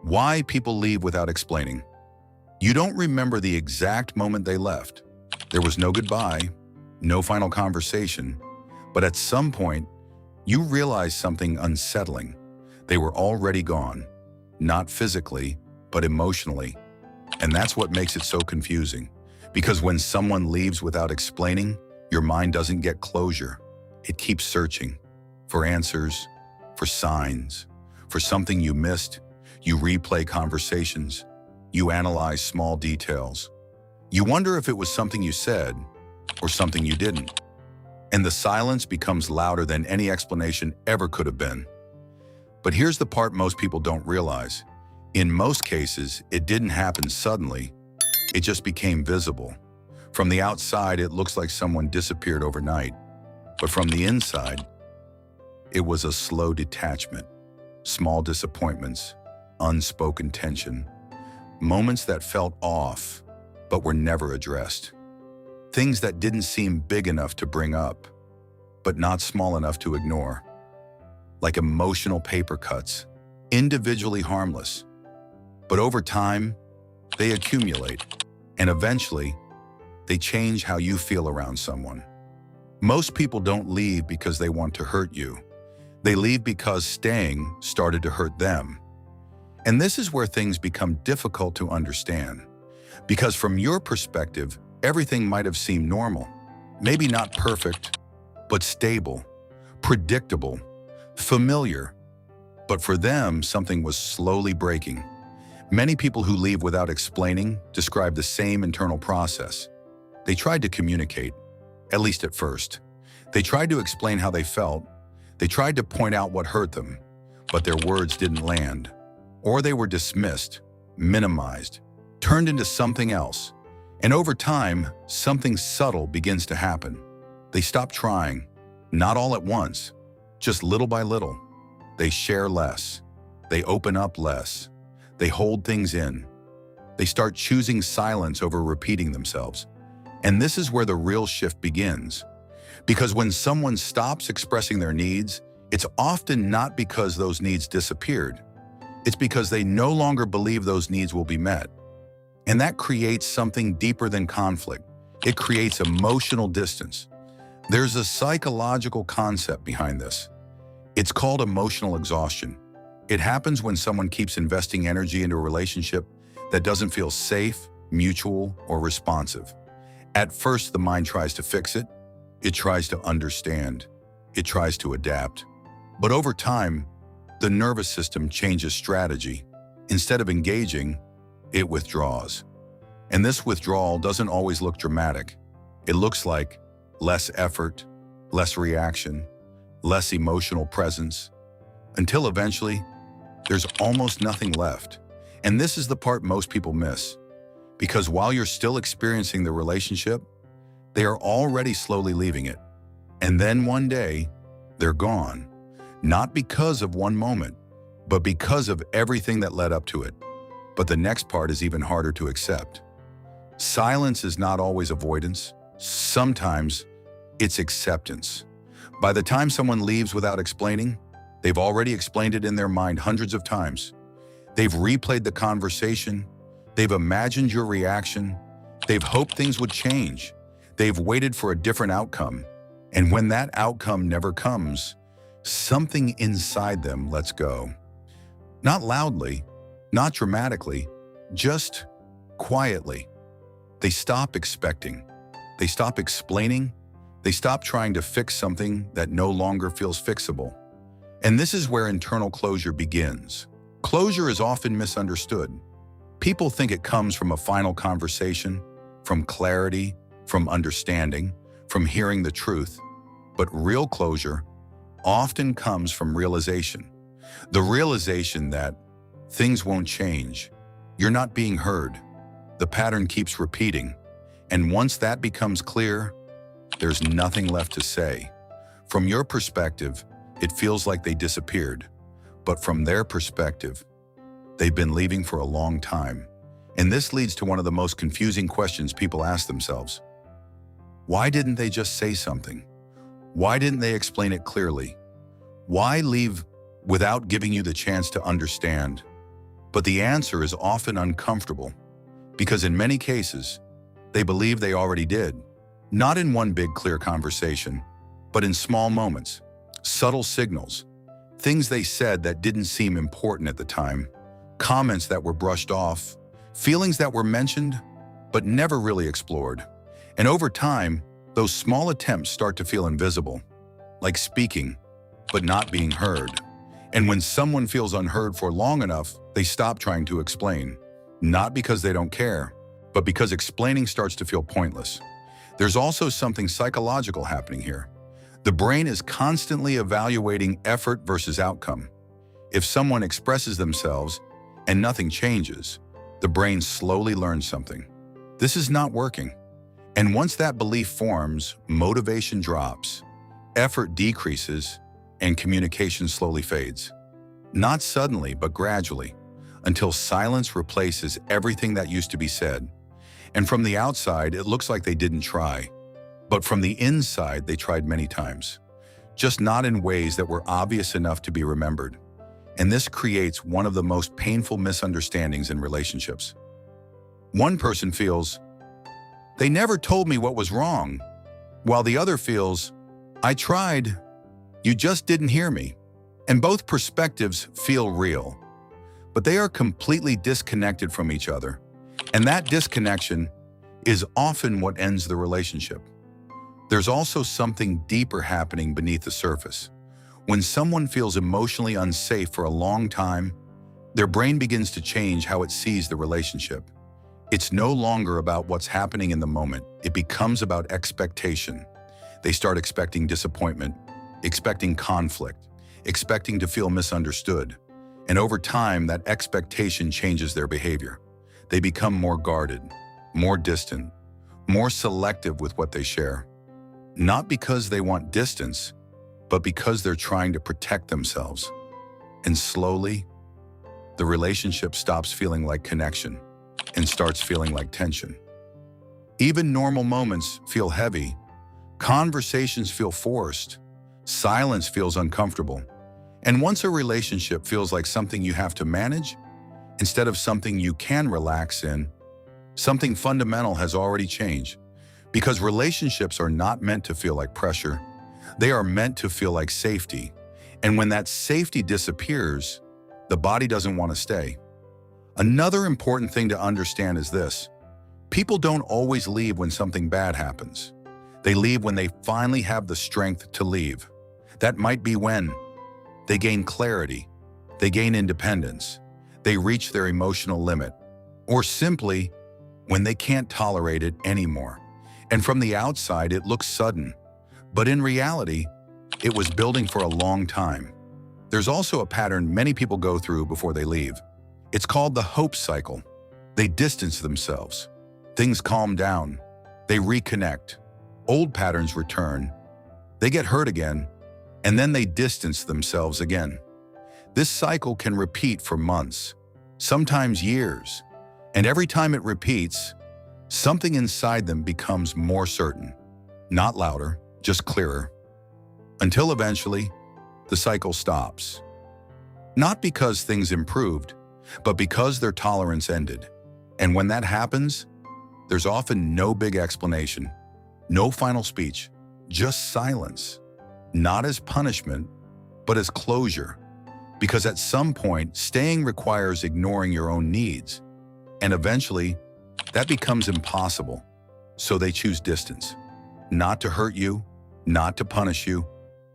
Why people leave without explaining. You don't remember the exact moment they left. There was no goodbye, no final conversation, but at some point, you realize something unsettling. They were already gone, not physically, but emotionally. And that's what makes it so confusing. Because when someone leaves without explaining, your mind doesn't get closure. It keeps searching for answers, for signs, for something you missed. You replay conversations. You analyze small details. You wonder if it was something you said or something you didn't. And the silence becomes louder than any explanation ever could have been. But here's the part most people don't realize. In most cases, it didn't happen suddenly. It just became visible. From the outside, it looks like someone disappeared overnight. But from the inside, it was a slow detachment, small disappointments, unspoken tension, moments that felt off, but were never addressed. Things that didn't seem big enough to bring up, but not small enough to ignore. Like emotional paper cuts, individually harmless. But over time, they accumulate, and eventually, they change how you feel around someone. Most people don't leave because they want to hurt you. They leave because staying started to hurt them. And this is where things become difficult to understand. Because from your perspective, everything might have seemed normal. Maybe not perfect, but stable, predictable, familiar. But for them, something was slowly breaking. Many people who leave without explaining describe the same internal process. They tried to communicate, at least at first. They tried to explain how they felt. They tried to point out what hurt them, but their words didn't land. Or they were dismissed, minimized, turned into something else. And over time, something subtle begins to happen. They stop trying, not all at once, just little by little. They share less. They open up less. They hold things in. They start choosing silence over repeating themselves. And this is where the real shift begins. Because when someone stops expressing their needs, it's often not because those needs disappeared. It's because they no longer believe those needs will be met. And that creates something deeper than conflict. It creates emotional distance. There's a psychological concept behind this. It's called emotional exhaustion. It happens when someone keeps investing energy into a relationship that doesn't feel safe, mutual, or responsive. At first, the mind tries to fix it. It tries to understand. It tries to adapt. But over time, the nervous system changes strategy. Instead of engaging, it withdraws. And this withdrawal doesn't always look dramatic. It looks like less effort, less reaction, less emotional presence, until eventually, there's almost nothing left. And this is the part most people miss. Because while you're still experiencing the relationship, they are already slowly leaving it. And then one day, they're gone. Not because of one moment, but because of everything that led up to it. But the next part is even harder to accept. Silence is not always avoidance. Sometimes it's acceptance. By the time someone leaves without explaining, they've already explained it in their mind hundreds of times. They've replayed the conversation. They've imagined your reaction. They've hoped things would change. They've waited for a different outcome. And when that outcome never comes, something inside them lets go. Not loudly, not dramatically, just quietly. They stop expecting. They stop explaining. They stop trying to fix something that no longer feels fixable. And this is where internal closure begins. Closure is often misunderstood. People think it comes from a final conversation, from clarity, from understanding, from hearing the truth. But real closure often comes from realization. The realization that things won't change. You're not being heard. The pattern keeps repeating. And once that becomes clear, there's nothing left to say. From your perspective, it feels like they disappeared. But from their perspective, they've been leaving for a long time. And this leads to one of the most confusing questions people ask themselves. Why didn't they just say something? Why didn't they explain it clearly? Why leave without giving you the chance to understand? But the answer is often uncomfortable, because in many cases, they believe they already did. Not in one big clear conversation, but in small moments, subtle signals, things they said that didn't seem important at the time, comments that were brushed off, feelings that were mentioned, but never really explored. And over time, those small attempts start to feel invisible, like speaking, but not being heard. And when someone feels unheard for long enough, they stop trying to explain. Not because they don't care, but because explaining starts to feel pointless. There's also something psychological happening here. The brain is constantly evaluating effort versus outcome. If someone expresses themselves and nothing changes, the brain slowly learns something. This is not working. And once that belief forms, motivation drops, effort decreases, and communication slowly fades. Not suddenly, but gradually, until silence replaces everything that used to be said. And from the outside, it looks like they didn't try. But from the inside, they tried many times, just not in ways that were obvious enough to be remembered. And this creates one of the most painful misunderstandings in relationships. One person feels, "They never told me what was wrong," while the other feels, "I tried, you just didn't hear me." And both perspectives feel real, but they are completely disconnected from each other. And that disconnection is often what ends the relationship. There's also something deeper happening beneath the surface. When someone feels emotionally unsafe for a long time, their brain begins to change how it sees the relationship. It's no longer about what's happening in the moment. It becomes about expectation. They start expecting disappointment, expecting conflict, expecting to feel misunderstood. And over time, that expectation changes their behavior. They become more guarded, more distant, more selective with what they share. Not because they want distance, but because they're trying to protect themselves. And slowly, the relationship stops feeling like connection and starts feeling like tension. Even normal moments feel heavy. Conversations feel forced. Silence feels uncomfortable. And once a relationship feels like something you have to manage, instead of something you can relax in, something fundamental has already changed. Because relationships are not meant to feel like pressure. They are meant to feel like safety. And when that safety disappears, the body doesn't want to stay. Another important thing to understand is this. People don't always leave when something bad happens. They leave when they finally have the strength to leave. That might be when they gain clarity, they gain independence, they reach their emotional limit, or simply when they can't tolerate it anymore. And from the outside, it looks sudden, but in reality, it was building for a long time. There's also a pattern many people go through before they leave. It's called the hope cycle. They distance themselves. Things calm down. They reconnect. Old patterns return. They get hurt again, and then they distance themselves again. This cycle can repeat for months, sometimes years, and every time it repeats, something inside them becomes more certain, not louder, just clearer, until eventually the cycle stops. Not because things improved, but because their tolerance ended. And when that happens, there's often no big explanation, no final speech, just silence, not as punishment, but as closure. Because at some point, staying requires ignoring your own needs, and eventually, that becomes impossible. So they choose distance, not to hurt you, not to punish you,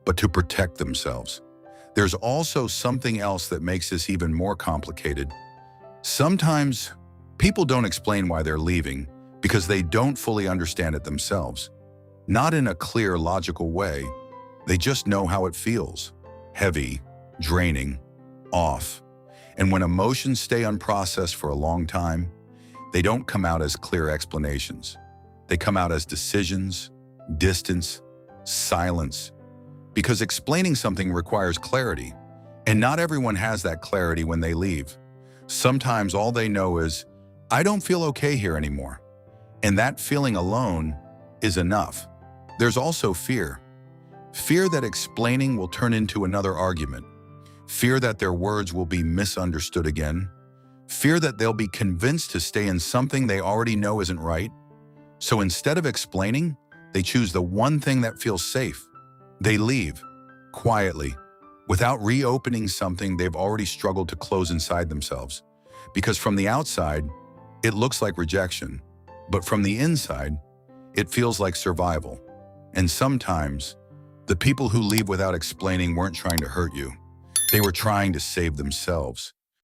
but to protect themselves. There's also something else that makes this even more complicated. Sometimes people don't explain why they're leaving because they don't fully understand it themselves. Not in a clear, logical way. They just know how it feels. Heavy, draining, off. And when emotions stay unprocessed for a long time, they don't come out as clear explanations. They come out as decisions, distance, silence. Because explaining something requires clarity, and not everyone has that clarity when they leave. Sometimes all they know is, "I don't feel okay here anymore." And that feeling alone is enough. There's also fear. Fear that explaining will turn into another argument. Fear that their words will be misunderstood again. Fear that they'll be convinced to stay in something they already know isn't right. So instead of explaining, they choose the one thing that feels safe. They leave, quietly, without reopening something they've already struggled to close inside themselves. Because from the outside, it looks like rejection, but from the inside, it feels like survival. And sometimes, the people who leave without explaining weren't trying to hurt you. They were trying to save themselves.